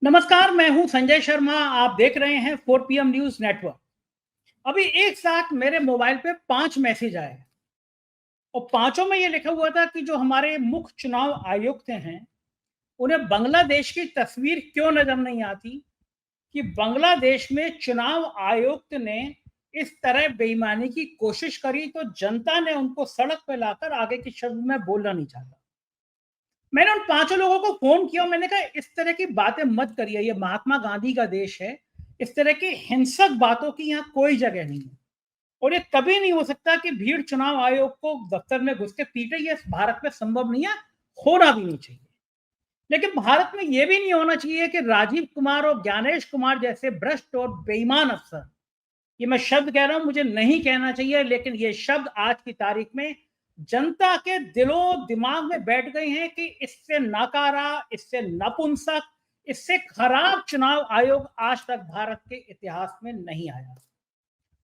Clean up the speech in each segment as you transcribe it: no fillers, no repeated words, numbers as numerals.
नमस्कार, मैं हूं संजय शर्मा। आप देख रहे हैं 4 पीएम न्यूज नेटवर्क। अभी एक साथ मेरे मोबाइल पे 5 मैसेज आए और पांचों में ये लिखा हुआ था कि जो हमारे मुख्य चुनाव आयुक्त हैं, उन्हें बांग्लादेश की तस्वीर क्यों नजर नहीं आती कि बांग्लादेश में चुनाव आयुक्त ने इस तरह बेईमानी की कोशिश करी तो जनता ने उनको सड़क पे लाकर आगे के शब्द में बोलना नहीं चाहता। मैंने उन पांचों लोगों को फोन किया और मैंने कहा इस तरह की बातें मत करिए, ये महात्मा गांधी का देश है। इस तरह की हिंसक बातों की यहाँ कोई जगह नहीं है और ये कभी नहीं हो सकता कि भीड़ चुनाव आयोग को दफ्तर में घुस के पीटे। ये भारत में संभव नहीं है, होना भी नहीं चाहिए। लेकिन भारत में यह भी नहीं होना चाहिए कि राजीव कुमार और ज्ञानेश कुमार जैसे भ्रष्ट और बेईमान अफसर, ये मैं शब्द कह रहा हूं, मुझे नहीं कहना चाहिए, लेकिन ये शब्द आज की तारीख में जनता के दिलों दिमाग में बैठ गए हैं कि इससे नाकारा, इससे नपुंसक, इससे खराब चुनाव आयोग आज तक भारत के इतिहास में नहीं आया।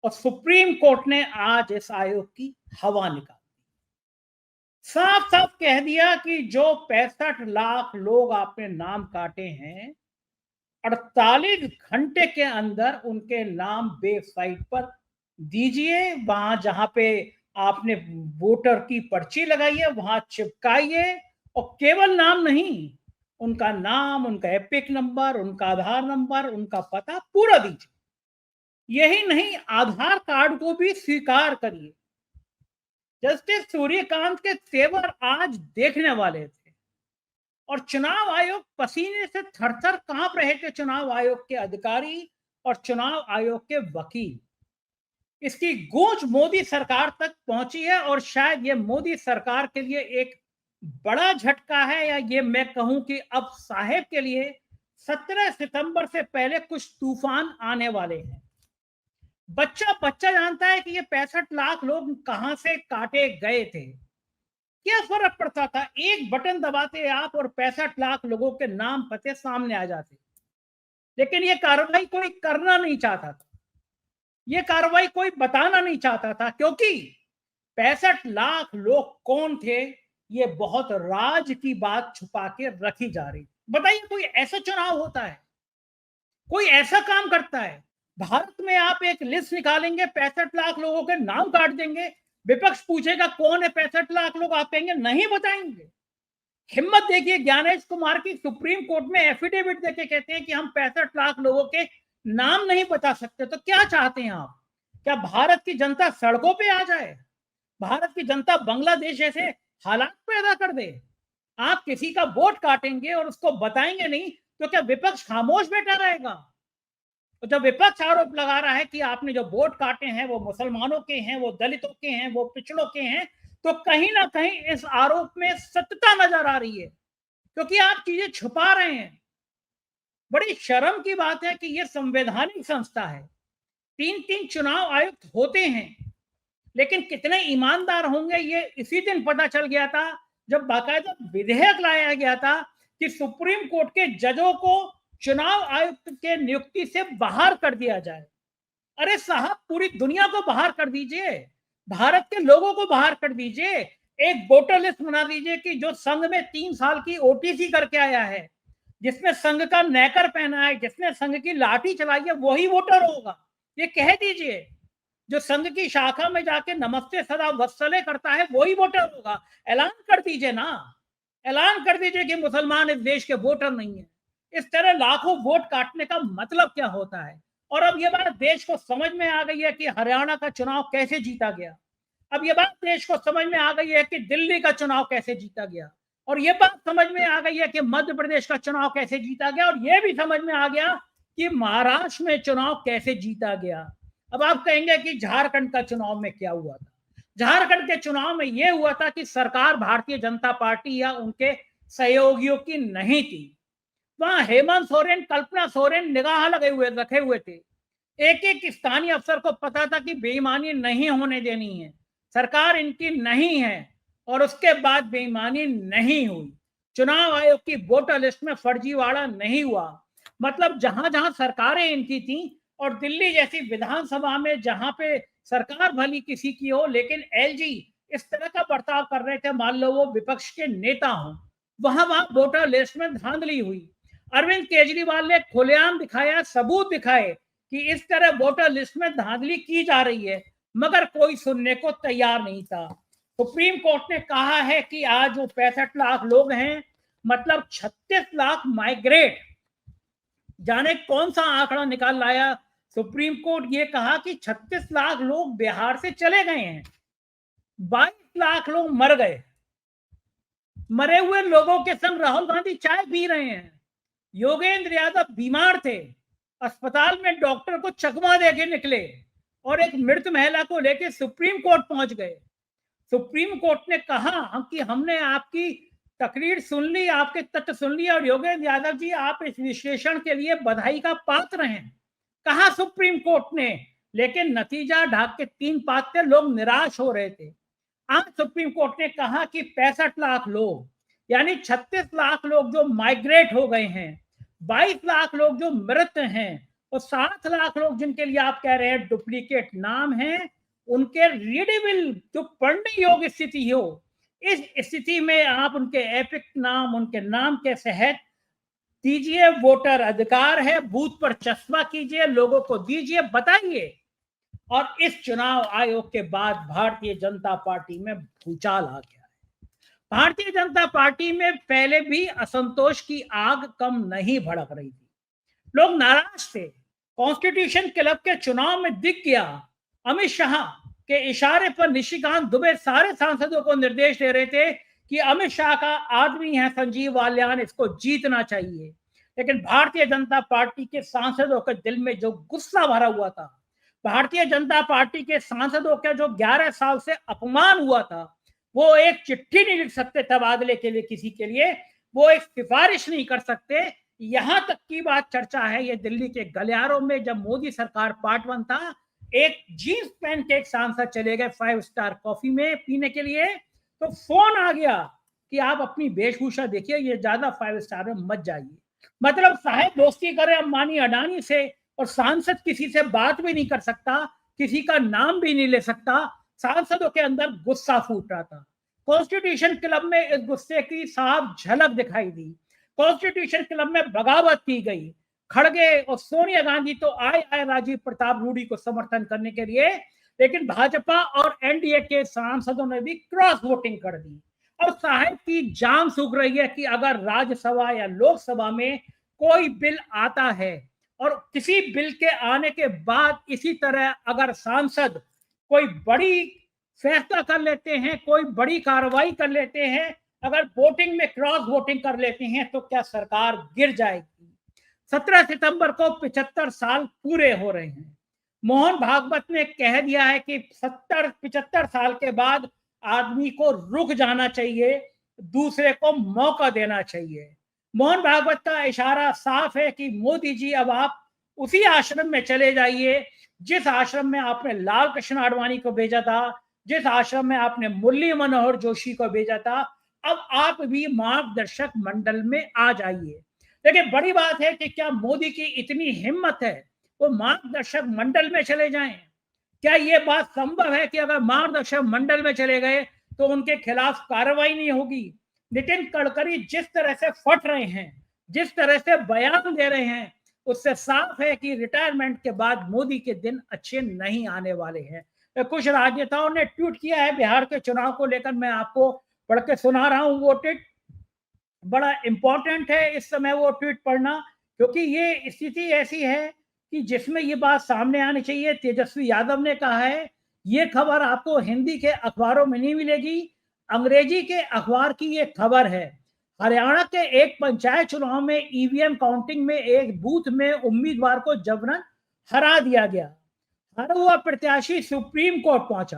और सुप्रीम कोर्ट ने आज इस आयोग की हवा निकाली, साफ साफ कह दिया कि जो 65 लाख लोग आपने नाम काटे हैं, 48 घंटे के अंदर उनके नाम वेबसाइट पर दीजिए। वहां जहां पे आपने वोटर की पर्ची लगाई है वहां चिपकाइए, और केवल नाम नहीं, उनका नाम, उनका एपिक नंबर, उनका आधार नंबर, उनका पता पूरा दीजिए। यही नहीं, आधार कार्ड को भी स्वीकार करिए। जस्टिस सूर्यकांत के तेवर आज देखने वाले थे और चुनाव आयोग पसीने से थर-थर कांप रहे थे। चुनाव आयोग के अधिकारी और चुनाव आयोग के वकील, इसकी गूंज मोदी सरकार तक पहुंची है और शायद ये मोदी सरकार के लिए एक बड़ा झटका है, या ये मैं कहूं कि अब साहेब के लिए 17 सितंबर से पहले कुछ तूफान आने वाले हैं। बच्चा बच्चा जानता है कि ये 65 लाख लोग कहां से काटे गए थे। क्या फर्क पड़ता था, एक बटन दबाते आप और 65 लाख लोगों के नाम पते सामने आ जाते। लेकिन ये कार्रवाई कोई करना नहीं चाहता था, ये कार्रवाई कोई बताना नहीं चाहता था, क्योंकि 65 लाख लोग कौन थे ये बहुत राज की बात छुपा के रखी जा रही। बताइए, कोई ऐसा चुनाव होता है, कोई ऐसा काम करता है? भारत में आप एक लिस्ट निकालेंगे, 65 लाख लोगों के नाम काट देंगे, विपक्ष पूछेगा कौन है 65 लाख लोग, आप कहेंगे नहीं बताएंगे। हिम्मत देखिए ज्ञानेश कुमार की, सुप्रीम कोर्ट में एफिडेविट देके कहते हैं कि हम 65 लाख लोगों के नाम नहीं बता सकते। तो क्या चाहते हैं आप? क्या भारत की जनता सड़कों पे आ जाए? भारत की जनता बांग्लादेश जैसे हालात पैदा कर दे? आप किसी का वोट काटेंगे और उसको बताएंगे नहीं, तो क्या विपक्ष खामोश बैठा रहेगा? तो जब विपक्ष आरोप लगा रहा है कि आपने जो वोट काटे हैं वो मुसलमानों के हैं, वो दलितों के हैं, वो पिछड़ों के हैं, तो कहीं ना कहीं इस आरोप में सत्यता नजर आ रही है, क्योंकि आप चीजें छुपा रहे हैं। बड़ी शर्म की बात है कि यह संवैधानिक संस्था है, 3-3 चुनाव आयुक्त होते हैं, लेकिन कितने ईमानदार होंगे ये इसी दिन पता चल गया था जब बाकायदा विधेयक लाया गया था कि सुप्रीम कोर्ट के जजों को चुनाव आयुक्त के नियुक्ति से बाहर कर दिया जाए। अरे साहब, पूरी दुनिया को बाहर कर दीजिए, भारत के लोगों को बाहर कर दीजिए। एक वोटर लिस्ट बना दीजिए कि जो संघ में 3 साल की ओटीसी करके आया है, जिसने संघ का नेकर पहना है, जिसने संघ की लाठी चलाई है, वही वोटर होगा। ये कह दीजिए, जो संघ की शाखा में जाके नमस्ते सदा वत्सले करता है वही वोटर होगा। ऐलान कर दीजिए ना, ऐलान कर दीजिए कि मुसलमान इस देश के वोटर नहीं है। इस तरह लाखों वोट काटने का मतलब क्या होता है? और अब यह बात देश को समझ में आ गई है कि हरियाणा का चुनाव कैसे जीता गया। अब यह बात देश को समझ में आ गई है कि दिल्ली का चुनाव कैसे जीता गया, और यह बात समझ में आ गई है कि मध्य प्रदेश का चुनाव कैसे जीता गया, और यह भी समझ में आ गया कि महाराष्ट्र में चुनाव कैसे जीता गया। अब आप कहेंगे कि झारखंड का चुनाव में क्या हुआ था? झारखंड के चुनाव में यह हुआ था कि सरकार भारतीय जनता पार्टी या उनके सहयोगियों की नहीं थी। वहां हेमंत सोरेन, कल्पना सोरेन निगाह लगे हुए रखे हुए थे। एक एक स्थानीय अफसर को पता था कि बेईमानी नहीं होने देनी है, सरकार इनकी नहीं है, और उसके बाद बेईमानी नहीं हुई। चुनाव आयोग की वोटर लिस्ट में फर्जीवाड़ा नहीं हुआ। मतलब जहां जहां सरकारें इनकी थी, और दिल्ली जैसी विधानसभा में जहां पे सरकार भली किसी की हो, लेकिन एलजी इस तरह का बर्ताव कर रहे थे मान लो वो विपक्ष के नेता हों, वहां वहां वोटर लिस्ट में धांधली हुई। अरविंद केजरीवाल ने खुलेआम दिखाया, सबूत दिखाए कि इस तरह वोटर लिस्ट में धांधली की जा रही है, मगर कोई सुनने को तैयार नहीं था। सुप्रीम कोर्ट ने कहा है कि आज जो 65 लाख लोग हैं, मतलब 36 लाख माइग्रेट, जाने कौन सा आंकड़ा निकाल लाया सुप्रीम कोर्ट। ये कहा कि 36 लाख लोग बिहार से चले गए हैं, 22 लाख लोग मर गए। मरे हुए लोगों के संग राहुल गांधी चाय पी रहे हैं। योगेंद्र यादव बीमार थे, अस्पताल में डॉक्टर को चकमा देके निकले और एक मृत महिला को लेकर सुप्रीम कोर्ट पहुंच गए। सुप्रीम कोर्ट ने कहा कि हमने आपकी तकरीर सुन ली, आपके तथ्य सुन लिए, और योगेंद्र यादव जी आप इस विश्लेषण के लिए बधाई का पात्र हैं, कहा सुप्रीम कोर्ट ने। लेकिन नतीजा ढाक के 3 पाते, लोग निराश हो रहे थे। आज सुप्रीम कोर्ट ने कहा कि 65 लाख लोग, यानी 36 लाख लोग जो माइग्रेट हो गए हैं, 22 लाख लोग जो मृत हैं, और 7 लाख लोग जिनके लिए आप कह रहे हैं डुप्लीकेट नाम है, उनके रीडेबल जो पढ़ने योग्य स्थिति हो, इस स्थिति में आप उनके एपिक नाम, उनके नाम के सहत दीजिए। वोटर अधिकार है, बूथ पर चस्पा कीजिए, लोगों को दीजिए, बताइए। और इस चुनाव आयोग के बाद भारतीय जनता पार्टी में भूचाल आ गया है। भारतीय जनता पार्टी में पहले भी असंतोष की आग कम नहीं भड़क रही थी, लोग नाराज थे। कॉन्स्टिट्यूशन क्लब के चुनाव में दिख गया, अमित शाह के इशारे पर निशिकांत दुबे सारे सांसदों को निर्देश दे रहे थे कि अमित शाह का आदमी है संजीव बालियान, इसको जीतना चाहिए। लेकिन भारतीय जनता पार्टी के सांसदों के दिल में जो गुस्सा भरा हुआ था, भारतीय जनता पार्टी के सांसदों का जो 11 साल से अपमान हुआ था, वो एक चिट्ठी नहीं लिख सकते तबादले के लिए किसी के लिए, वो एक सिफारिश नहीं कर सकते। यहां तक की बात चर्चा है, ये दिल्ली के गलियारों में जब मोदी सरकार पार्ट 1 था, एक जीन्स पहन के एक सांसद चले गए 5 स्टार कॉफी में पीने के लिए, तो फोन आ गया कि आप अपनी वेशभूषा देखिए, ये ज्यादा 5 स्टार में मत जाइए। मतलब साहेब दोस्ती करे अंबानी अडानी से, और सांसद किसी से बात भी नहीं कर सकता, किसी का नाम भी नहीं ले सकता। सांसदों के अंदर गुस्सा फूट रहा था। कॉन्स्टिट्यूशन क्लब में इस गुस्से की साफ झलक दिखाई दी। कॉन्स्टिट्यूशन क्लब में बगावत की गई। खड़गे और सोनिया गांधी तो आए राजीव प्रताप रूडी को समर्थन करने के लिए, लेकिन भाजपा और एनडीए के सांसदों ने भी क्रॉस वोटिंग कर दी। और साहेब की जान सूख रही है कि अगर राज्यसभा या लोकसभा में कोई बिल आता है, और किसी बिल के आने के बाद इसी तरह अगर सांसद कोई बड़ी फैसला कर लेते हैं, कोई बड़ी कार्रवाई कर लेते हैं, अगर वोटिंग में क्रॉस वोटिंग कर लेते हैं, तो क्या सरकार गिर जाएगी। 17 सितंबर को 75 साल पूरे हो रहे हैं। मोहन भागवत ने कह दिया है कि 75 साल के बाद आदमी को रुक जाना चाहिए, दूसरे को मौका देना चाहिए। मोहन भागवत का इशारा साफ है कि मोदी जी अब आप उसी आश्रम में चले जाइए जिस आश्रम में आपने लाल कृष्ण आडवाणी को भेजा था, जिस आश्रम में आपने मुरली मनोहर जोशी को भेजा था। अब आप भी मार्गदर्शक मंडल में आ जाइए। लेकिन बड़ी बात है कि क्या मोदी की इतनी हिम्मत है वो मार्गदर्शक मंडल में चले जाएं? क्या ये बात संभव है कि अगर मार्गदर्शक मंडल में चले गए तो उनके खिलाफ कार्रवाई नहीं होगी? नितिन गडकरी जिस तरह से फट रहे हैं, जिस तरह से बयान दे रहे हैं, उससे साफ है कि रिटायरमेंट के बाद मोदी के दिन अच्छे नहीं आने वाले हैं। कुछ राजनेताओं ने ट्वीट किया है बिहार के चुनाव को लेकर, मैं आपको पढ़ के सुना रहा हूं वो ट्वीट। बड़ा इंपॉर्टेंट है इस समय वो ट्वीट पढ़ना, क्योंकि ये स्थिति ऐसी है कि जिसमें ये बात सामने आनी चाहिए। तेजस्वी यादव ने कहा है, ये खबर आपको हिंदी के अखबारों में नहीं मिलेगी, अंग्रेजी के अखबार की ये खबर है। हरियाणा के एक पंचायत चुनाव में ईवीएम काउंटिंग में एक बूथ में उम्मीदवार को जबरन हरा दिया गया। हारा हुआ प्रत्याशी सुप्रीम कोर्ट पहुंचा।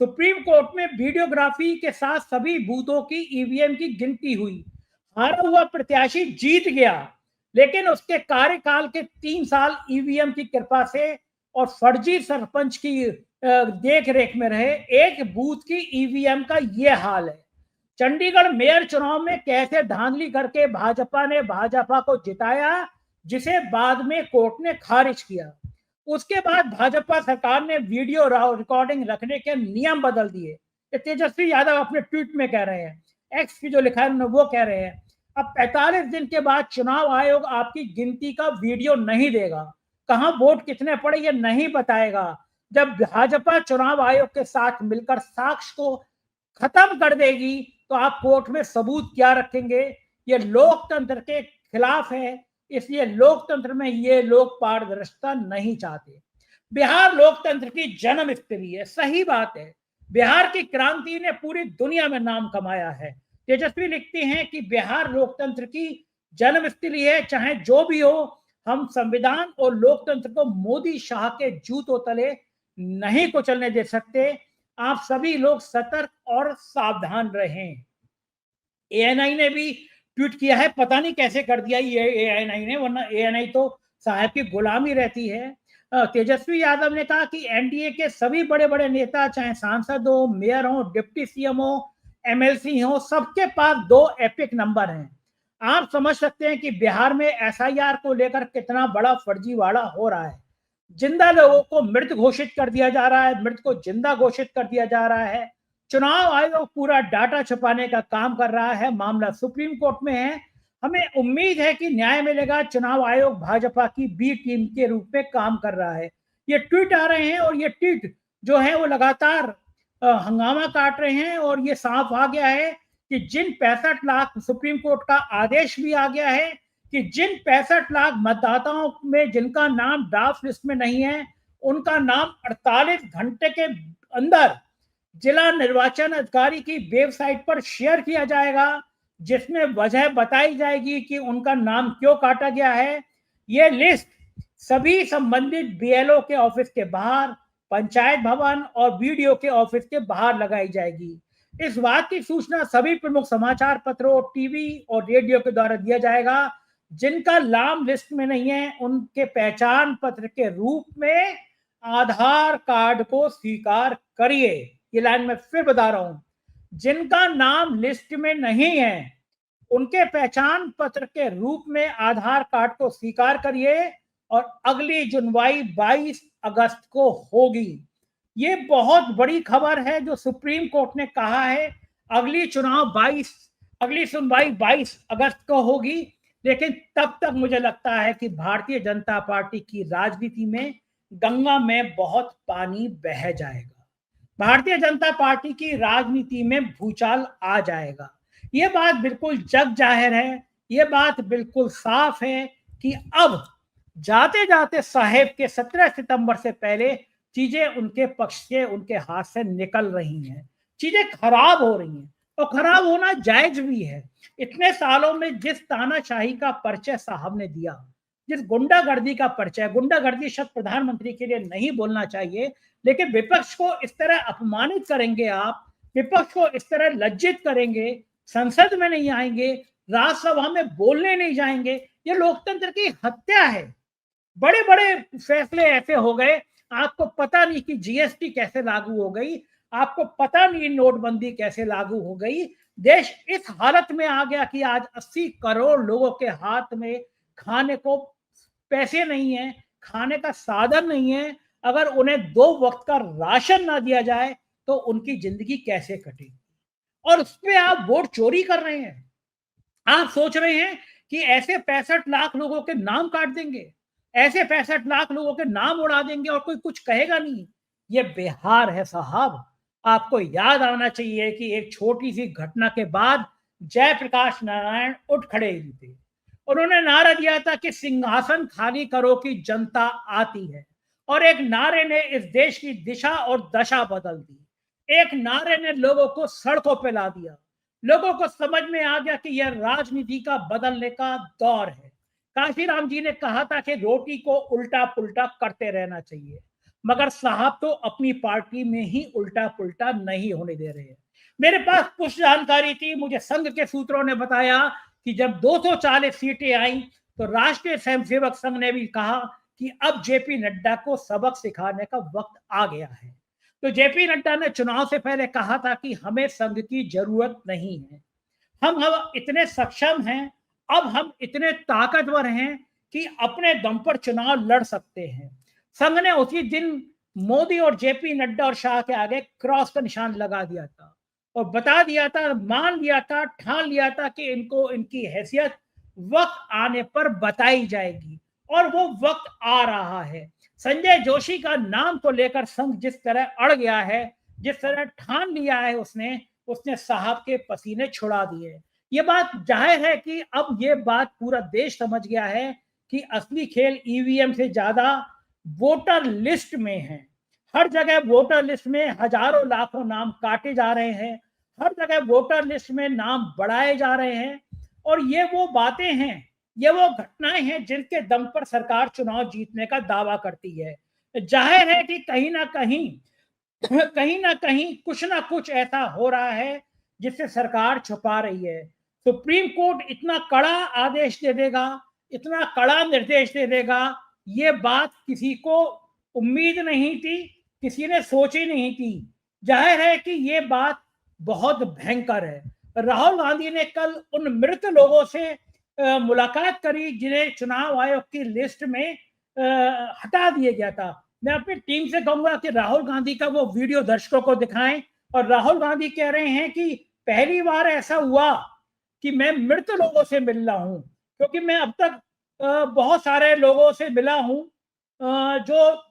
सुप्रीम कोर्ट में वीडियोग्राफी के साथ सभी बूथों की ईवीएम की गिनती हुई। हारा हुआ प्रत्याशी जीत गया, लेकिन उसके कार्यकाल के 3 साल ईवीएम की कृपा से और फर्जी सरपंच की देख रेख में रहे एक बूथ की ईवीएम का ये हाल है। चंडीगढ़ मेयर चुनाव में कैसे धांधली करके भाजपा को जिताया, जिसे बाद में कोर्ट ने खारिज किया। उसके बाद भाजपा सरकार ने वीडियो रिकॉर्डिंग रखने के नियम बदल दिए। तेजस्वी यादव अपने ट्वीट में कह रहे हैं, एक्स की जो लिखा है वो कह रहे हैं। अब 45 दिन के बाद चुनाव आयोग आपकी गिनती का वीडियो नहीं देगा, कहां वोट कितने पड़े ये नहीं बताएगा। जब भाजपा चुनाव आयोग के साथ मिलकर साक्ष्य को खत्म कर देगी तो आप कोर्ट में सबूत क्या रखेंगे? ये लोकतंत्र के खिलाफ है, इसलिए लोकतंत्र में ये लोग पारदर्शिता नहीं चाहते। बिहार लोकतंत्र की जन्मस्थली है, सही बात है। बिहार की क्रांति ने पूरी दुनिया में नाम कमाया है। तेजस्वी लिखती हैं कि बिहार लोकतंत्र की जन्मस्थली है, चाहे जो भी हो, हम संविधान और लोकतंत्र को मोदी शाह के जूतों तले नहीं कुचलने दे सकते। आप सभी लोग सतर्क और सावधान रहें। एएनआई ने भी ट्वीट किया है, पता नहीं कैसे कर दिया ये एएनआई ने, वरना एएनआई तो साहब की गुलामी रहती है। तेजस्वी यादव ने कहा कि एनडीए के सभी बड़े बड़े नेता, चाहे सांसद हो, मेयर हो, डिप्टी सीएम हो, एमएलसी हो, सबके पास 2 एपिक नंबर हैं। आप समझ सकते हैं कि बिहार में एसआईआर को लेकर कितना बड़ा फर्जीवाड़ा हो रहा है। जिंदा लोगों को मृत घोषित कर दिया जा रहा है, मृत को जिंदा घोषित कर दिया जा रहा है। चुनाव आयोग पूरा डाटा छुपाने का काम कर रहा है। मामला सुप्रीम कोर्ट में है। हमें उम्मीद है कि न्याय मिलेगा। चुनाव आयोग भाजपा की बी टीम के रूप में काम कर रहा है। ये ट्वीट आ रहे हैं और ये ट्वीट जो है वो लगातार हंगामा काट रहे हैं और ये साफ आ गया है कि जिन 65 लाख, सुप्रीम कोर्ट का आदेश भी आ गया है कि जिन 65 लाख मतदाताओं में जिनका नाम ड्राफ्ट लिस्ट में नहीं है, उनका नाम 48 घंटे के अंदर जिला निर्वाचन अधिकारी की वेबसाइट पर शेयर किया जाएगा, जिसमें वजह बताई जाएगी कि उनका नाम क्यों काटा गया है। ये लिस्ट सभी संबंधित बीएलओ के ऑफिस के बाहर, पंचायत भवन और बीडीओ के ऑफिस के बाहर लगाई जाएगी। इस बात की सूचना सभी प्रमुख समाचार पत्रों, टीवी और रेडियो के द्वारा दिया जाएगा। जिनका नाम लिस्ट में नहीं है, उनके पहचान पत्र के रूप में आधार कार्ड को स्वीकार करिए। ये लाइन मैं फिर बता रहा हूं, जिनका नाम लिस्ट में नहीं है, उनके पहचान पत्र के रूप में आधार कार्ड को स्वीकार करिए और अगली सुनवाई 22 अगस्त को होगी। ये बहुत बड़ी खबर है जो सुप्रीम कोर्ट ने कहा है अगली सुनवाई 22 अगस्त को होगी। लेकिन तब तक मुझे लगता है कि भारतीय जनता पार्टी की राजनीति में गंगा में बहुत पानी बह जाएगा। भारतीय जनता पार्टी की राजनीति में भूचाल आ जाएगा। ये बात बिल्कुल जग जाहिर है। ये बात बिल्कुल साफ है कि अब जाते जाते साहेब के 17 सितंबर से पहले चीजें उनके पक्ष से, उनके हाथ से निकल रही हैं। चीजें खराब हो रही हैं और खराब होना जायज भी है। इतने सालों में जिस तानाशाही का परिचय साहब ने दिया, जिस गुंडागर्दी का परिचय, गुंडागर्दी शब्द प्रधानमंत्री के लिए नहीं बोलना चाहिए, लेकिन विपक्ष को इस तरह अपमानित करेंगे आप, विपक्ष को इस तरह लज्जित करेंगे, संसद में नहीं आएंगे, राज्यसभा में बोलने नहीं जाएंगे, ये लोकतंत्र की हत्या है। बड़े बड़े फैसले ऐसे हो गए, आपको पता नहीं कि जीएसटी कैसे लागू हो गई, आपको पता नहीं नोटबंदी कैसे लागू हो गई। देश इस हालत में आ गया कि आज 80 करोड़ लोगों के हाथ में खाने को पैसे नहीं है, खाने का साधन नहीं है। अगर उन्हें 2 वक्त का राशन ना दिया जाए तो उनकी जिंदगी कैसे कटेगी? और उस पे आप वोट चोरी कर रहे हैं। आप सोच रहे हैं कि ऐसे 65 लाख लोगों के नाम काट देंगे, ऐसे 65 लाख लोगों के नाम उड़ा देंगे और कोई कुछ कहेगा नहीं। ये बिहार है साहब। आपको याद आना चाहिए कि एक छोटी सी घटना के बाद जयप्रकाश नारायण उठ खड़े थे। उन्होंने नारा दिया था कि सिंहासन खाली करो कि जनता आती है, और एक नारे ने इस देश की दिशा और दशा बदल दी। एक नारे ने लोगों को सड़कों पे ला दिया। लोगों को समझ में आ गया कि यह राजनीति का बदलने का दौर है। काशीराम जी ने कहा था कि रोटी को उल्टा पुल्टा करते रहना चाहिए, मगर साहब तो अपनी पार्टी में ही उल्टा पुल्टा नहीं होने दे रहे हैं। मेरे पास कुछ जानकारी थी, मुझे संघ के सूत्रों ने बताया कि जब 240 सीटें आई तो राष्ट्रीय स्वयंसेवक संघ ने भी कहा कि अब जेपी नड्डा को सबक सिखाने का वक्त आ गया है। तो जेपी नड्डा ने चुनाव से पहले कहा था कि हमें संघ की जरूरत नहीं है, हम इतने सक्षम हैं, अब हम इतने ताकतवर हैं कि अपने दम पर चुनाव लड़ सकते हैं। संघ ने उसी दिन मोदी और जेपी नड्डा और शाह के आगे क्रॉस का निशान लगा दिया था। और बता दिया था, मान लिया था, ठान लिया था कि इनको इनकी हैसियत वक्त आने पर बताई जाएगी, और वो वक्त आ रहा है। संजय जोशी का नाम को लेकर संघ जिस तरह अड़ गया है, जिस तरह ठान लिया है उसने साहब के पसीने छुड़ा दिए। ये बात जाहिर है कि अब ये बात पूरा देश समझ गया है कि असली खेल ईवीएम से ज्यादा वोटर लिस्ट में है। हर जगह वोटर लिस्ट में हजारों लाखों नाम काटे जा रहे हैं, हर जगह वोटर लिस्ट में नाम बढ़ाए जा रहे हैं, और ये वो बातें हैं, ये वो घटनाएं हैं जिनके दम पर सरकार चुनाव जीतने का दावा करती है। जाहिर है कि कहीं ना कहीं कुछ ना कुछ ऐसा हो रहा है जिससे सरकार छुपा रही है। सुप्रीम कोर्ट इतना कड़ा आदेश दे देगा, इतना कड़ा निर्देश दे देगा, ये बात किसी को उम्मीद नहीं थी, किसी ने सोची नहीं थी। जाहिर है कि ये बात बहुत भयंकर है। राहुल गांधी ने कल उन मृत लोगों से मुलाकात करी जिन्हें चुनाव आयोग की लिस्ट में हटा दिया गया था। मैं अपनी टीम से कहूंगा कि राहुल गांधी का वो वीडियो दर्शकों को दिखाएं, और राहुल गांधी कह रहे हैं कि पहली बार ऐसा हुआ कि मैं मृत लोगों से मिल रहा हूं, क्योंकि मैं अब तक बहुत सारे लोगों से मिला हूं जो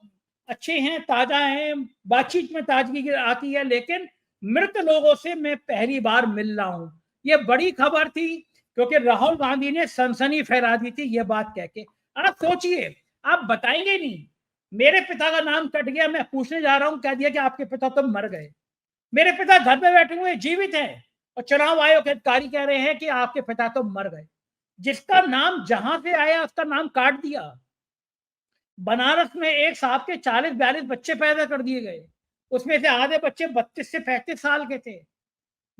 अच्छे हैं, ताजा हैं, बातचीत में ताजगी आती है, लेकिन मृत लोगों से मैं पहली बार मिल रहा हूं। ये बड़ी खबर थी, क्योंकि राहुल गांधी ने सनसनी फैला दी थी ये बात कह के। आप सोचिए, आप बताएंगे नहीं, मेरे पिता का नाम कट गया, मैं पूछने जा रहा हूं, कह दिया कि आपके पिता तो मर गए। मेरे पिता घर पे बैठे हुए जीवित हैं, और चुनाव आयोग के अधिकारी कह रहे हैं कि आपके पिता तो मर गए। जिसका नाम जहां से आया उसका नाम काट दिया। बनारस में एक साहब के 40-42 बच्चे पैदा कर दिए गए, उसमें से आधे बच्चे 32 से 35 साल के थे।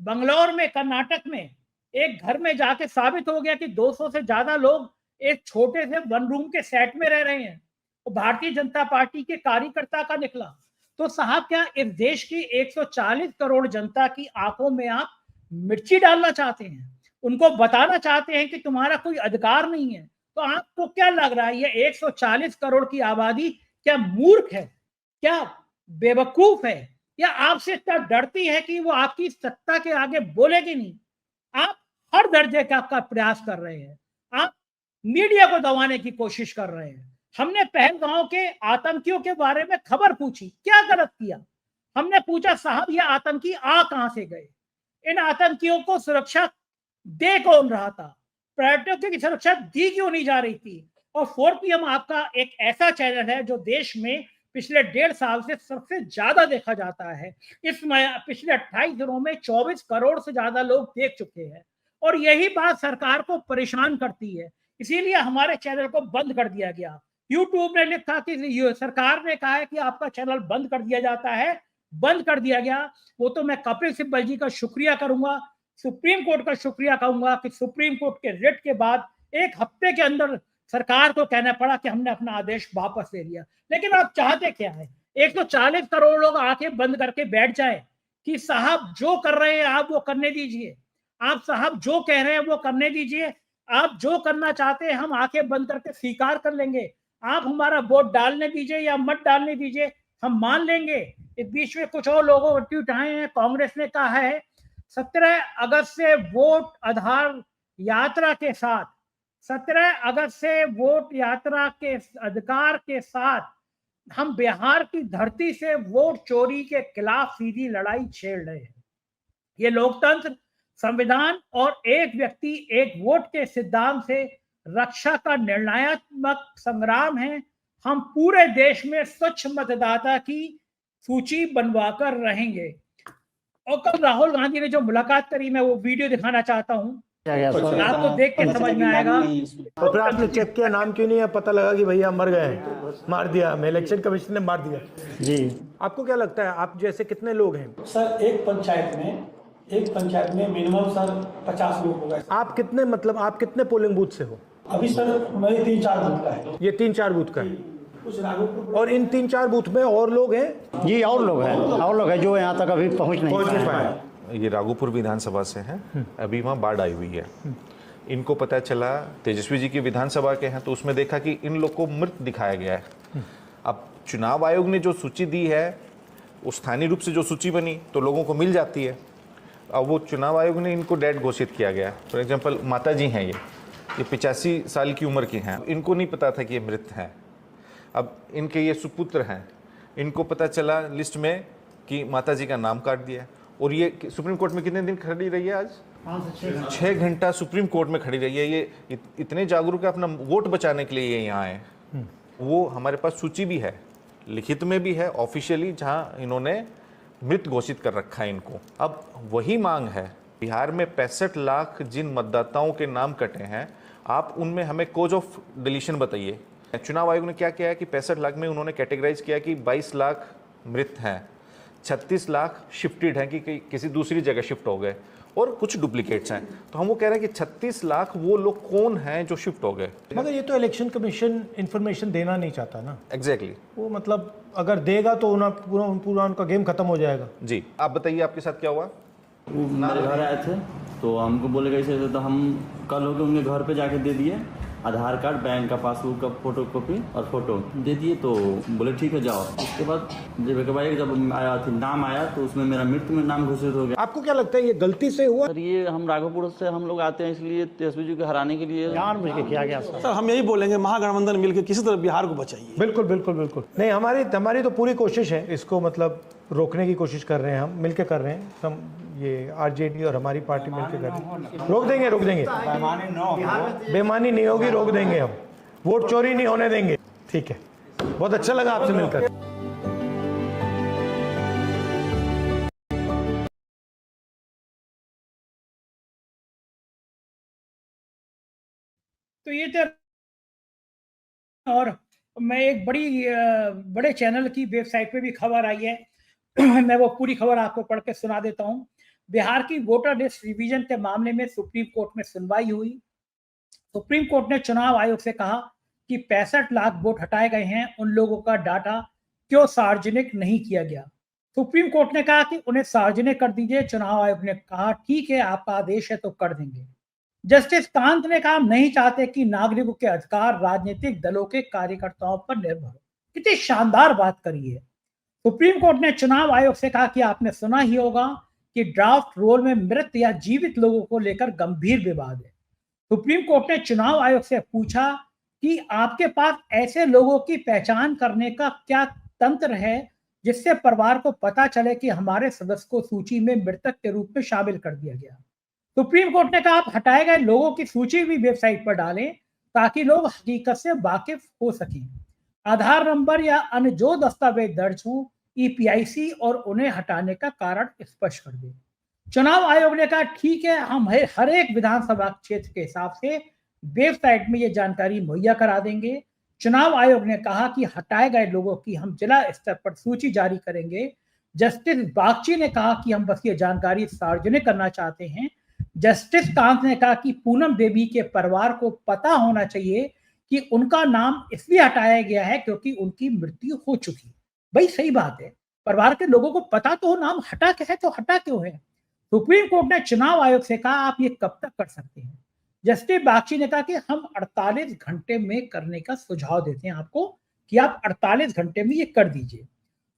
बंगलौर में, कर्नाटक में एक घर में जाके साबित हो गया कि 200 से ज्यादा लोग एक छोटे से वन रूम के सेट में रह रहे हैं। तो भारतीय जनता पार्टी के कार्यकर्ता का निकला। तो साहब, क्या इस देश की 140 करोड़ जनता की आंखों में आप मिर्ची डालना चाहते हैं? उनको बताना चाहते हैं कि तुम्हारा कोई अधिकार नहीं है? तो आपको क्या लग रहा है, ये 140 करोड़ की आबादी क्या मूर्ख है, क्या बेवकूफ है, या आपसे इतना डरती है कि वो आपकी सत्ता के आगे बोलेगी नहीं? आप हर दर्जे का प्रयास कर रहे हैं, आप मीडिया को दबाने की कोशिश कर रहे हैं। हमने पहलगांव के आतंकियों के बारे में खबर पूछी, क्या गलत किया? हमने पूछा, साहब ये आतंकी आ कहां से गए? इन आतंकियों को सुरक्षा दे कौन रहा था? पर्यटकों की सुरक्षा दी क्यों नहीं जा रही थी? और 4PM आपका एक ऐसा चैनल है जो देश में पिछले 1.5 साल से सबसे ज्यादा देखा जाता है। पिछले 28 दिनों में 24 करोड़ से ज्यादा लोग देख चुके हैं, और यही बात सरकार को परेशान करती है, इसीलिए हमारे चैनल को बंद कर दिया गया। यूट्यूब ने लिखा कि सरकार ने कहा है कि आपका चैनल बंद कर दिया जाता है, बंद कर दिया गया। वो तो मैं कपिल सिब्बल जी का शुक्रिया करूंगा, सुप्रीम कोर्ट का शुक्रिया कहूंगा कि सुप्रीम कोर्ट के रिट के बाद 1 हफ्ते के अंदर सरकार को कहना पड़ा कि हमने अपना आदेश वापस ले लिया। लेकिन आप चाहते क्या है? 140 करोड़ लोग आंखें बंद करके बैठ जाए कि साहब जो कर रहे हैं आप वो करने दीजिए, आप साहब जो कह रहे हैं वो करने दीजिए, आप जो करना चाहते हैं हम आंखें बंद करके स्वीकार कर लेंगे, आप हमारा वोट डालने दीजिए या मत डालने दीजिए, हम मान लेंगे। इस बीच में कुछ और लोगों ने उठाए हैं। कांग्रेस ने कहा है 17 अगस्त से वोट आधार यात्रा के साथ, 17 अगस्त से वोट यात्रा के अधिकार के साथ हम बिहार की धरती से वोट चोरी के खिलाफ सीधी लड़ाई छेड़ रहे हैं। ये लोकतंत्र, संविधान और एक व्यक्ति एक वोट के सिद्धांत से रक्षा का निर्णयात्मक संग्राम है। हम पूरे देश में स्वच्छ मतदाता की सूची बनवाकर रहेंगे। और कल राहुल गांधी ने जो मुलाकात करी, मैं वो वीडियो दिखाना चाहता हूँ, आपको देख के समझ में आएगा। और फिर आपने चेक किया, नाम क्यों नहीं है? पता लगा कि भैया मर गए हैं, मार दिया हमें, इलेक्शन कमीशन ने मार दिया जी। आपको क्या लगता है, आप जैसे कितने लोग हैं सर? एक पंचायत में मिनिमम सर 50 लोग हो गए। आप कितने, मतलब आप कितने पोलिंग बूथ से हो? अभी सर मेरे 3-4 बूथ का है। ये 3-4 बूथ का है। और इन 3-4 बूथ में और लोग हैं जी? और लोग हैं जो यहाँ तक अभी पहुँच नहीं पाए। ये राघोपुर विधानसभा से हैं, अभी वहाँ बाढ़ आई हुई है। इनको पता चला तेजस्वी जी की विधानसभा के हैं, तो उसमें देखा कि इन लोग को मृत दिखाया गया है। अब चुनाव आयोग ने जो सूची दी है, वो स्थानीय रूप से जो सूची बनी तो लोगों को मिल जाती है। अब वो चुनाव आयोग ने इनको डेड घोषित किया गया। फॉर एग्जांपल माता जी हैं, ये 85 साल की उम्र की हैं, इनको नहीं पता था कि ये मृत हैं। अब इनके ये सुपुत्र हैं, इनको पता चला लिस्ट में कि माता जी का नाम काट दिया, और ये सुप्रीम कोर्ट में कितने दिन खड़ी रही है? आज 6 घंटा सुप्रीम कोर्ट में खड़ी रही है। ये इतने जागरूक है, अपना वोट बचाने के लिए ये यहाँ आए। वो हमारे पास सूची भी है, लिखित में भी है, ऑफिशियली, जहाँ इन्होंने मृत घोषित कर रखा है इनको। अब वही मांग है, बिहार में 65 लाख जिन मतदाताओं के नाम कटे हैं, आप उनमें हमें कोज ऑफ डिलीशन बताइए। चुनाव आयोग ने क्या किया है कि 65 लाख में उन्होंने कैटेगराइज किया कि 22 लाख मृत हैं, 36 लाख शिफ्टेड हैं कि किसी दूसरी जगह शिफ्ट हो गए, और कुछ डुप्लीकेट्स हैं। तो हम वो कह रहे हैं कि 36 लाख वो लोग कौन हैं जो शिफ्ट हो गए। मगर ये तो इलेक्शन कमीशन इंफॉर्मेशन देना नहीं चाहता ना। एग्जैक्टली वो मतलब अगर देगा तो पूरा उनका गेम खत्म हो जाएगा। जी, आप बताइए आपके साथ क्या हुआ? वो मेरे घर आए थे तो हमको बोले कैसे थे, तो हम कल होकर उनके घर पे जाके दे दिए आधार कार्ड, बैंक का पासबुक का फोटो कॉपी और फोटो दे दिए। तो बोले ठीक है जाओ। उसके बाद जब आया थी नाम आया तो उसमें मेरा मृत्यु में नाम घोषित हो गया। आपको क्या लगता है ये गलती से हुआ? सर ये हम राघोपुर से हम लोग आते हैं, इसलिए तेजस्वी जी को हराने के लिए जानबूझ के किया गया। सर हम यही बोलेंगे, महागठबंधन मिलकर किसी तरह बिहार को बचाइए। बिल्कुल बिल्कुल बिल्कुल नहीं, हमारी तो पूरी कोशिश है इसको मतलब रोकने की कोशिश कर रहे हैं, हम मिलके कर रहे हैं। हम ये आरजेडी और हमारी पार्टी मिलके कर रहे हैं। रोक देंगे बेईमानी नहीं होगी, रोक देंगे हम, वोट चोरी नहीं होने देंगे। ठीक है, बहुत अच्छा लगा आपसे मिलकर। तो ये थे, और मैं एक बड़े चैनल की वेबसाइट पे भी खबर आई है मैं वो पूरी खबर आपको पढ़ के सुना देता हूं। बिहार की वोटर लिस्ट रिवीजन के मामले में सुप्रीम कोर्ट में सुनवाई हुई। सुप्रीम कोर्ट ने चुनाव आयोग से कहा कि 65 लाख वोट हटाए गए हैं, उन लोगों का डाटा क्यों सार्वजनिक नहीं किया गया। सुप्रीम कोर्ट ने कहा कि उन्हें सार्वजनिक कर दीजिए। चुनाव आयोग ने कहा ठीक है, आपका आदेश है तो कर देंगे। जस्टिस कांत ने कहा हम नहीं चाहते कि नागरिकों के अधिकार राजनीतिक दलों के कार्यकर्ताओं पर निर्भर हो। कितनी शानदार बात करी है। सुप्रीम कोर्ट ने चुनाव आयोग से कहा कि आपने सुना ही होगा कि ड्राफ्ट रोल में मृत या जीवित लोगों को लेकर गंभीर विवाद है। सुप्रीम कोर्ट ने चुनाव आयोग से पूछा कि आपके पास ऐसे लोगों की पहचान करने का क्या तंत्र है जिससे परिवार को पता चले कि हमारे सदस्य को सूची में मृतक के रूप में शामिल कर दिया गया। सुप्रीम कोर्ट ने कहा आप हटाए गए लोगों की सूची भी वेबसाइट पर डालें ताकि लोग हकीकत से वाकिफ हो सकें। आधार नंबर या अन्य जो दस्तावेज दर्ज हो, ईपीआईसी और उन्हें हटाने का कारण स्पष्ट कर दे। चुनाव आयोग ने कहा ठीक है, हम हर एक विधानसभा क्षेत्र के हिसाब से वेबसाइट में ये जानकारी मुहैया करा देंगे। चुनाव आयोग ने कहा कि हटाए गए लोगों की हम जिला स्तर पर सूची जारी करेंगे। जस्टिस बागची ने कहा कि हम बस ये जानकारी सार्वजनिक करना चाहते हैं। जस्टिस कांत ने कहा कि पूनम देवी के परिवार को पता होना चाहिए कि उनका नाम इसलिए हटाया गया है क्योंकि उनकी मृत्यु हो चुकी। भाई सही बात है, परिवार के लोगों को पता तो हो, नाम हटा के है तो हटा क्यों है। सुप्रीम कोर्ट ने चुनाव आयोग से कहा आप ये कब तक कर सकते हैं। जस्टिस बागची ने कहा कि हम 48 घंटे में करने का सुझाव देते हैं आपको कि आप 48 घंटे में ये कर दीजिए।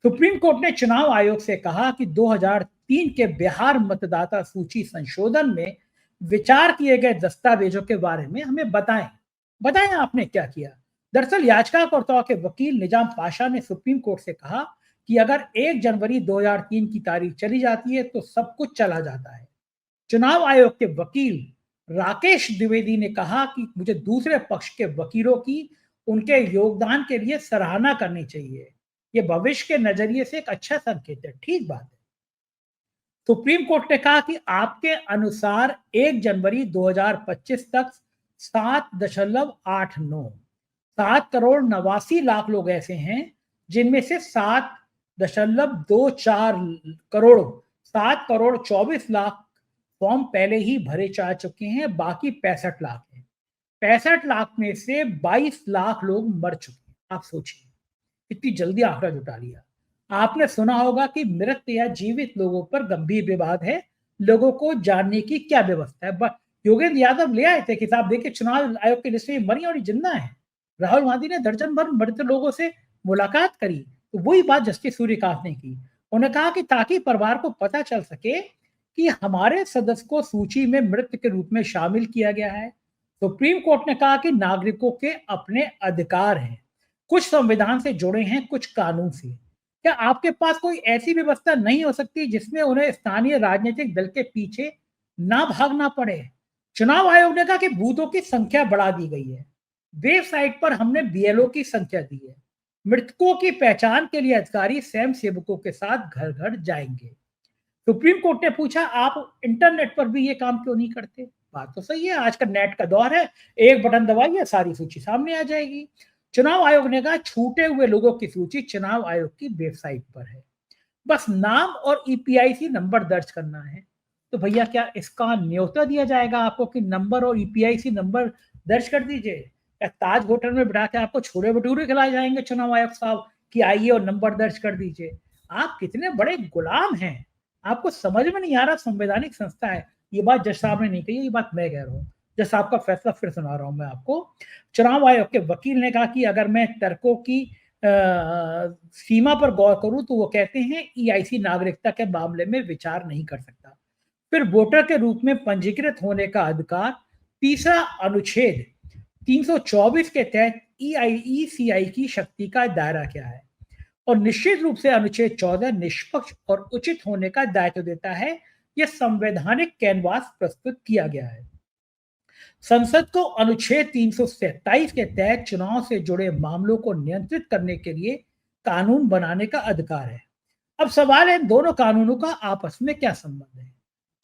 सुप्रीम कोर्ट ने चुनाव आयोग से कहा कि 2003 के बिहार मतदाता सूची संशोधन में विचार किए गए दस्तावेजों के बारे में हमें बताएं आपने क्या किया। दरअसल याचिकाकर्ताओं के वकील निजाम पाशा ने सुप्रीम कोर्ट से कहा कि अगर 1 जनवरी 2003 की तारीख चली जाती है तो सब कुछ चला जाता है। चुनाव आयोग के वकील राकेश द्विवेदी ने कहा कि मुझे दूसरे पक्ष के वकीलों की उनके योगदान के लिए सराहना करनी चाहिए। ये भविष्य के नजरिए से एक अच्छा संकेत है। ठीक बात है। सुप्रीम कोर्ट ने कहा कि आपके अनुसार 1 जनवरी 2025 तक 7 करोड़ 89 लाख लोग ऐसे हैं जिनमें से 7 करोड़ 24 लाख फॉर्म पहले ही भरे जा चुके हैं, बाकी 65 लाख हैं। 65 लाख में से 22 लाख लोग मर चुके हैं। आप सोचिए कितनी जल्दी आंकड़ा जुटा लिया। आपने सुना होगा कि मृत या जीवित लोगों पर गंभीर विवाद है, लोगों को जानने की क्या व्यवस्था है। योगेंद्र यादव ले आए थे कि साहब देखिए चुनाव आयोग की लिस्ट में मरी और जिंदा है। राहुल गांधी ने दर्जन भर मृत लोगों से मुलाकात करी, तो वही बात जस्टिस सूर्यकांत ने की। उन्होंने कहा कि ताकि परिवार को पता चल सके कि हमारे सदस्य को सूची में मृत के रूप में शामिल किया गया है। सुप्रीम कोर्ट ने कहा कि नागरिकों के अपने अधिकार हैं, कुछ संविधान से जुड़े हैं, कुछ कानून से। क्या आपके पास कोई ऐसी व्यवस्था नहीं हो सकती जिसमें उन्हें स्थानीय राजनीतिक दल के पीछे ना भागना पड़े? चुनाव आयोग ने कहा कि बूथों की संख्या बढ़ा दी गई है। वेबसाइट पर हमने बीएलओ की संख्या दी है। मृतकों की पहचान के लिए अधिकारी स्वयं सेवकों के साथ घर घर जाएंगे। सुप्रीम कोर्ट ने पूछा, आप इंटरनेट पर भी ये काम क्यों नहीं करते? बात तो सही है, आज का नेट का दौर है, एक बटन दबाइए सारी सूची सामने आ जाएगी। चुनाव आयोग ने कहा छूटे हुए लोगों की सूची चुनाव आयोग की वेबसाइट पर है, बस नाम और ईपीआईसी नंबर दर्ज करना है। तो भैया क्या इसका न्योता दिया जाएगा आपको कि नंबर और ईपीआईसी नंबर दर्ज कर दीजिए? क्या ताज होटल में बिठा के आपको छोले भटूरे खिलाए जाएंगे चुनाव आयोग साहब कि आइए और नंबर दर्ज कर दीजिए? आप कितने बड़े गुलाम हैं, आपको समझ में नहीं आ रहा। संवैधानिक संस्था है, ये बात जज साहब ने नहीं कही, ये बात मैं कह रहा हूँ। जज साहब का फैसला फिर सुना रहा हूं मैं आपको। चुनाव आयोग के वकील ने कहा कि अगर मैं तर्कों की सीमा पर गौर करूं तो वो कहते हैं ईआईसी नागरिकता के मामले में विचार नहीं कर सकता। फिर वोटर के रूप में पंजीकृत होने का अधिकार, तीसरा अनुच्छेद 324 के तहत ईसीआई की शक्ति का दायरा क्या है? और निश्चित रूप से अनुच्छेद 14 निष्पक्ष और उचित होने का दायित्व देता है। यह संवैधानिक कैनवास प्रस्तुत किया गया है। संसद को अनुच्छेद 327 के तहत चुनाव से जुड़े मामलों को नियंत्रित करने के लिए कानून बनाने का अधिकार है। अब सवाल है, इन दोनों कानूनों का आपस में क्या संबंध है?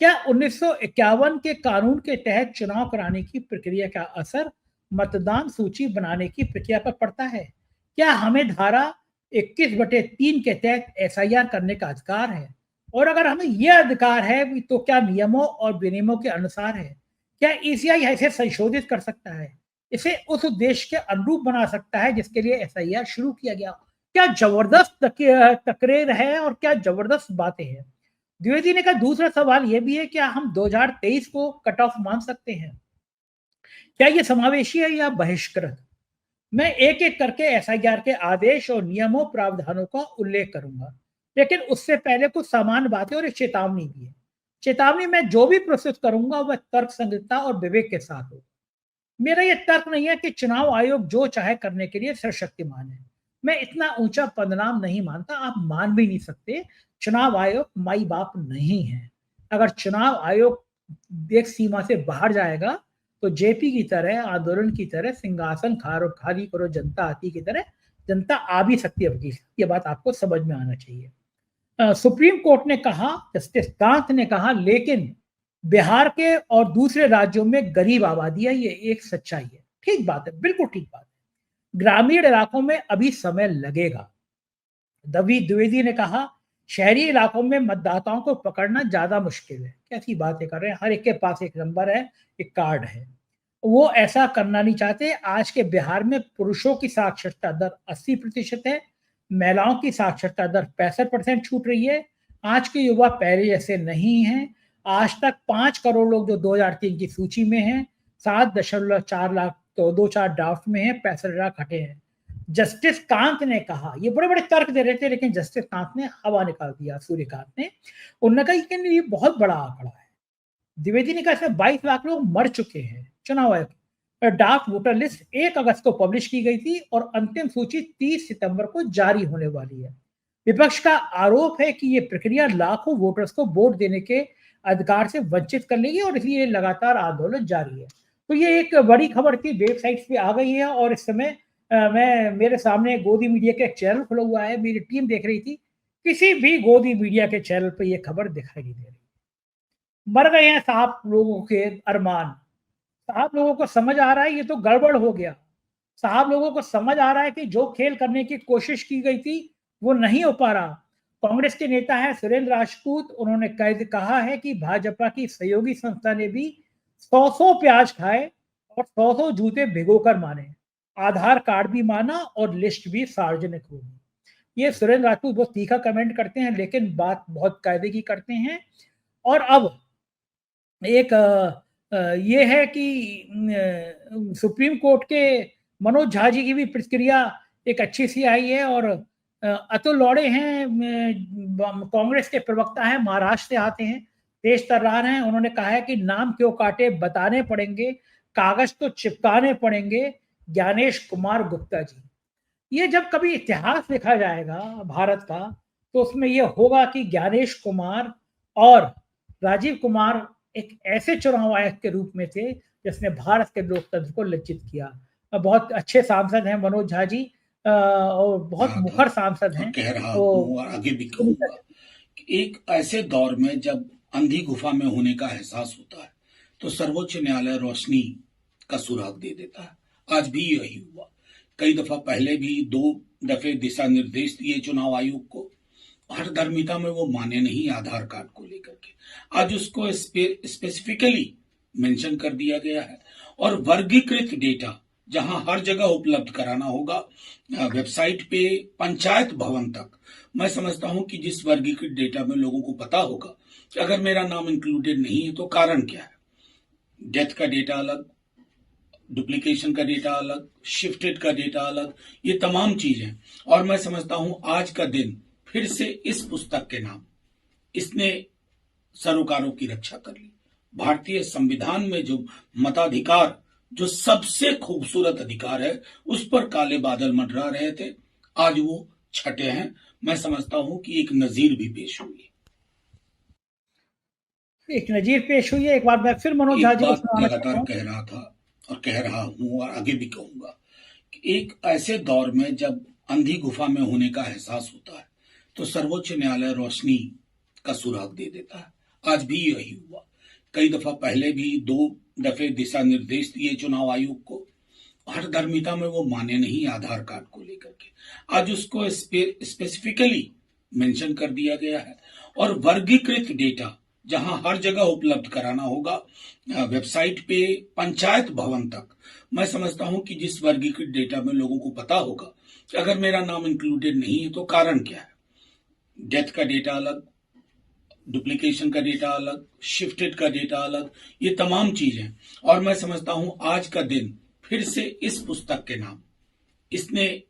क्या 1951 के कानून के तहत चुनाव कराने की प्रक्रिया का असर मतदान सूची बनाने की प्रक्रिया पर पड़ता है? क्या हमें धारा 21/3 के तहत एसआईआर करने का अधिकार है? और अगर हमें यह अधिकार है तो क्या नियमों और विनियमों के अनुसार है? क्या ईसीआई इसे संशोधित कर सकता है, इसे उस उद्देश्य के अनुरूप बना सकता है जिसके लिए एसआईआर शुरू किया गया? क्या जबरदस्त तकरीर है और क्या जबरदस्त बातें हैं। द्विवेदी ने कहा दूसरा सवाल यह भी है, क्या हम 2023 को कट ऑफ मान सकते हैं? क्या यह समावेशी है या बहिष्कृत? मैं एक एक करके एसआईआर के आदेश और नियमों प्रावधानों का उल्लेख करूंगा, लेकिन उससे पहले कुछ सामान्य बातें और एक चेतावनी भी है। चेतावनी में जो भी प्रस्तुत करूंगा वह तर्क संगतता और विवेक के साथ हो। मेरा यह तर्क नहीं है कि चुनाव आयोग जो चाहे करने के लिए सर्वशक्तिमान है। मैं इतना ऊंचा पदनाम नहीं मानता, आप मान भी नहीं सकते। चुनाव आयोग माई बाप नहीं है। अगर चुनाव आयोग एक सीमा से बाहर जाएगा तो जेपी की तरह, आंदोलन की तरह, सिंहासन खाली करो जनता आती की तरह जनता आ भी सकती है। ये बात आपको समझ में आना चाहिए। सुप्रीम कोर्ट ने कहा, जस्टिस कांत ने कहा, लेकिन बिहार के और दूसरे राज्यों में गरीब आबादी है, ये एक सच्चाई है। ठीक बात है, बिल्कुल ठीक बात है। ग्रामीण इलाकों में अभी समय लगेगा। द्विवेदी ने कहा शहरी इलाकों में मतदाताओं को पकड़ना ज्यादा मुश्किल है। कैसी बातें कर रहे हैं, हर एक के पास एक नंबर है, एक कार्ड है, वो ऐसा करना नहीं चाहते। आज के बिहार में पुरुषों की साक्षरता दर 80% है, महिलाओं की साक्षरता दर 65% छूट रही है। आज के युवा पहले जैसे नहीं हैं। आज तक 5 करोड़ लोग जो 2003 की सूची में हैं, 7.4 लाख तो 2-4 ड्राफ्ट में हैं, 65 लाख हटे हैं। जस्टिस कांत ने कहा, ये बड़े बड़े तर्क दे रहे थे, लेकिन जस्टिस कांत ने हवा निकाल दिया, सूर्यकांत ने। उन्होंने कहा ये बहुत बड़ा आंकड़ा है। द्विवेदी ने कहा इसमें 22 लाख लोग मर चुके हैं। चुनाव आयोग ड्राफ्ट वोटर लिस्ट 1 अगस्त को पब्लिश की गई थी और अंतिम सूची 30 सितंबर को जारी होने वाली है। विपक्ष का आरोप है कि ये प्रक्रिया लाखों वोटर्स को वोट देने के अधिकार से वंचित कर लेगी और इसलिए लगातार आंदोलन जारी है। तो ये एक बड़ी खबर थी, वेबसाइट पे आ गई है और इस समय मेरे सामने गोदी मीडिया का एक चैनल खुला हुआ है, मेरी टीम देख रही थी, किसी भी गोदी मीडिया के चैनल पे ये खबर दिखाई नहीं दे रही। मर गए हैं साहब लोगों के अरमान। साहब लोगों को समझ आ रहा है ये तो गड़बड़ हो गया। साहब लोगों को समझ आ रहा है कि जो खेल करने की कोशिश की गई थी वो नहीं हो पा रहा। कांग्रेस के नेता हैं सुरेंद्र राजपूत, उन्होंने कहा है कि भाजपा की सहयोगी संस्था ने भी 100 प्याज खाए और 100 जूते भिगोकर माने, आधार कार्ड भी माना और लिस्ट भी सार्वजनिक होगी। ये सुरेंद्र राजपूत बहुत तीखा कमेंट करते हैं, लेकिन बात बहुत कायदे की करते हैं। और अब एक ये है कि सुप्रीम कोर्ट के मनोज झा जी की भी प्रतिक्रिया एक अच्छी सी आई है। और अतुल लौड़े हैं, कांग्रेस के प्रवक्ता हैं, महाराष्ट्र से आते हैं, तेज तर्रार हैं। उन्होंने कहा है कि नाम क्यों काटे बताने पड़ेंगे, कागज तो चिपकाने पड़ेंगे, ज्ञानेश कुमार गुप्ता जी। ये जब कभी इतिहास लिखा जाएगा भारत का, तो उसमें ये होगा कि ज्ञानेश कुमार और राजीव कुमार एक ऐसे चुनाव आयुक्त के रूप में थे जिसने भारत के लोकतंत्र को लज्जित किया। बहुत अच्छे सांसद हैं मनोज झा जी, और बहुत मुखर सांसद हैं। कह रहा हूँ और आगे भी कहूंगा कि एक ऐसे दौर में जब अंधी गुफा में होने का एहसास होता है तो सर्वोच्च न्यायालय रोशनी का सुराग दे देता है। आज भी यही हुआ। कई दफा पहले भी 2 दफे दिशा निर्देश दिए चुनाव आयोग को, हर धर्मिता में वो माने नहीं आधार कार्ड को लेकर के। आज उसको स्पेसिफिकली मेंशन कर दिया गया है और वर्गीकृत डेटा जहां हर जगह उपलब्ध कराना होगा, वेबसाइट पे पंचायत भवन तक। मैं समझता हूं कि जिस वर्गीकृत डेटा में लोगों को पता होगा कि अगर मेरा नाम इंक्लूडेड नहीं है तो कारण क्या है। डेथ का डेटा अलग, डुप्लीकेशन का डेटा अलग, शिफ्टेड का डेटा अलग, ये तमाम चीजें। और मैं समझता हूं आज का दिन फिर से इस पुस्तक के नाम इसने सरोकारों की रक्षा कर ली। भारतीय संविधान में जो मताधिकार, जो सबसे खूबसूरत अधिकार है, उस पर काले बादल मंडरा रहे थे, आज वो छटे हैं। मैं समझता हूं कि एक नजीर भी पेश हुई। एक नजीर पेश हुई है। एक बार मैं फिर मनोज झा जी को लगातार कह रहा था और कह रहा हूं और आगे भी कहूंगा कि एक ऐसे दौर में जब अंधी गुफा में होने का एहसास होता है तो सर्वोच्च न्यायालय रोशनी का सुराग दे देता है। आज भी यही हुआ। कई दफा पहले भी 2 दफे दिशा निर्देश दिए चुनाव आयोग को, हर धर्मिता में वो माने नहीं आधार कार्ड को लेकर के। आज उसको स्पेसिफिकली मेंशन कर दिया गया है और वर्गीकृत डेटा जहां हर जगह उपलब्ध कराना होगा, वेबसाइट पे पंचायत भवन तक। मैं समझता हूं कि जिस वर्गीकृत डेटा में लोगों को पता होगा कि अगर मेरा नाम इंक्लूडेड नहीं है तो कारण क्या है। डेथ का डेटा अलग, डुप्लीकेशन का डेटा अलग, शिफ्टेड का डेटा अलग, ये तमाम चीजें। और मैं समझता हूं आज का दिन फिर से इस पुस्तक के नाम इसने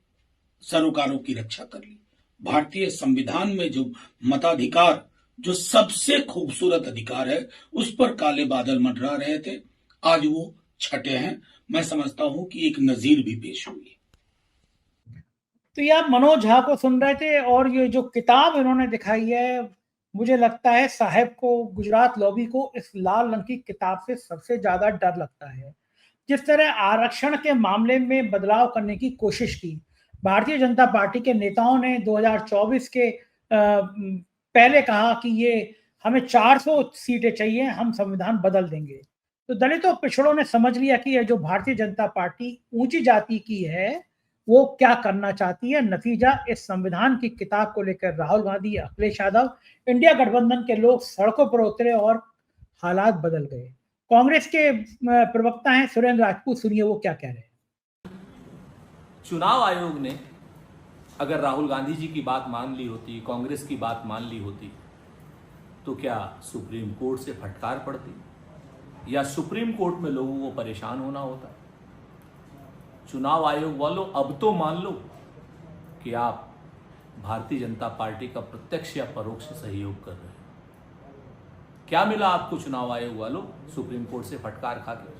सरोकारों की रक्षा कर ली। भारतीय संविधान में जो मताधिकार, जो सबसे खूबसूरत अधिकार है, उस पर काले बादल मंडरा रहे थे, आज वो छटे हैं। मैं समझता हूं कि एक नजीर भी पेश हुई। तो ये आप मनोज झा को सुन रहे थे और ये जो किताब इन्होंने दिखाई है, मुझे लगता है साहब को, गुजरात लॉबी को इस लाल रंग की किताब से सबसे ज्यादा डर लगता है। जिस तरह आरक्षण के मामले में बदलाव करने की कोशिश की भारतीय जनता पार्टी के नेताओं ने 2024 के पहले कहा कि ये हमें 400 सीटें चाहिए, हम संविधान बदल देंगे। तो दलितों पिछड़ों ने समझ लिया कि ये जो भारतीय जनता पार्टी ऊंची जाति की है वो क्या करना चाहती है। नतीजा इस संविधान की किताब को लेकर राहुल गांधी, अखिलेश यादव, इंडिया गठबंधन के लोग सड़कों पर उतरे और हालात बदल गए। कांग्रेस के प्रवक्ता हैं सुरेंद्र राजपूत, सुनिए वो क्या कह रहे हैं। चुनाव आयोग ने अगर राहुल गांधी जी की बात मान ली होती, कांग्रेस की बात मान ली होती, तो क्या सुप्रीम कोर्ट से फटकार पड़ती या सुप्रीम कोर्ट में लोगों को परेशान होना होता। चुनाव आयोग वालों, अब तो मान लो कि आप भारतीय जनता पार्टी का प्रत्यक्ष या परोक्ष सहयोग कर रहे हैं। क्या मिला आपको चुनाव आयोग वालों सुप्रीम कोर्ट से फटकार खाकर?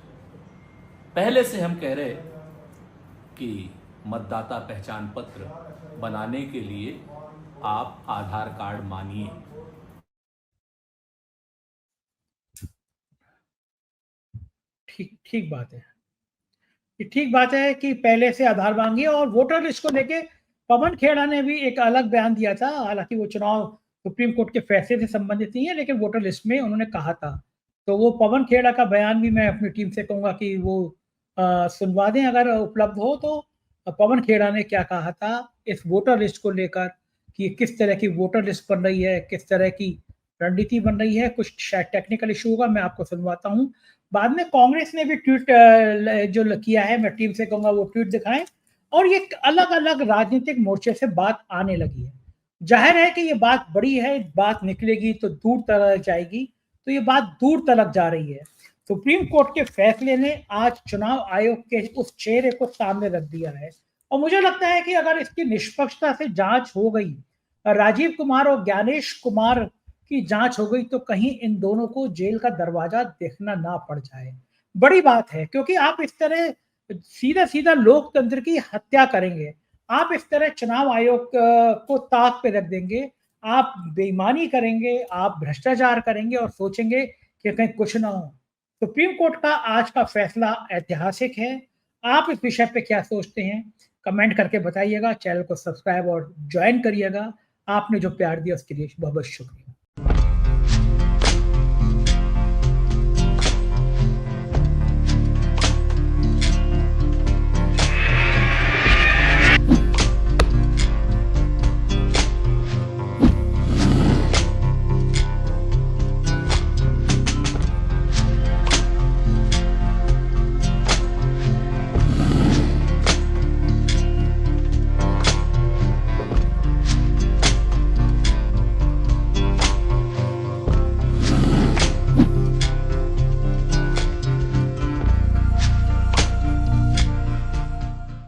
पहले से हम कह रहे कि मतदाता पहचान पत्र बनाने के लिए आप आधार कार्ड मानिए। ठीक बात है, ये ठीक बात है कि पहले से आधार मांगिए। और वोटर लिस्ट को लेके पवन खेड़ा ने भी एक अलग बयान दिया था। हालांकि वो चुनाव सुप्रीम कोर्ट के फैसले से संबंधित नहीं है, लेकिन वोटर लिस्ट में उन्होंने कहा था। तो वो पवन खेड़ा का बयान भी मैं अपनी टीम से कहूंगा कि वो सुनवा दें अगर उपलब्ध हो तो। पवन खेड़ा ने क्या कहा था इस वोटर लिस्ट को लेकर कि किस तरह की वोटर लिस्ट बन रही है, किस तरह की रणनीति बन रही है। कुछ शायद टेक्निकल इशू होगा, मैं आपको सुनवाता हूँ। बाद में कांग्रेस ने भी ट्वीट जो किया है, मैं टीम से कहूंगा वो ट्वीट दिखाएं। और ये अलग अलग राजनीतिक मोर्चे से बात आने लगी है। जाहिर है कि ये बात बड़ी है, बात निकलेगी तो दूर तक जाएगी, तो ये बात दूर तक जा रही है। सुप्रीम कोर्ट के फैसले ने आज चुनाव आयोग के उस चेहरे को सामने रख दिया है। और मुझे लगता है कि अगर इसकी निष्पक्षता से जांच हो गई, राजीव कुमार और ज्ञानेश कुमार की जांच हो गई तो कहीं इन दोनों को जेल का दरवाजा देखना ना पड़ जाए। बड़ी बात है, क्योंकि आप इस तरह सीधा सीधा लोकतंत्र की हत्या करेंगे, आप इस तरह चुनाव आयोग को ताक पे रख देंगे, आप बेईमानी करेंगे, आप भ्रष्टाचार करेंगे और सोचेंगे कि कहीं कुछ ना हो। सुप्रीम कोर्ट का आज का फैसला ऐतिहासिक है। आप इस विषय पे क्या सोचते हैं, कमेंट करके बताइएगा। चैनल को सब्सक्राइब और ज्वाइन करिएगा। आपने जो प्यार दिया उसके लिए बहुत बहुत शुक्रिया।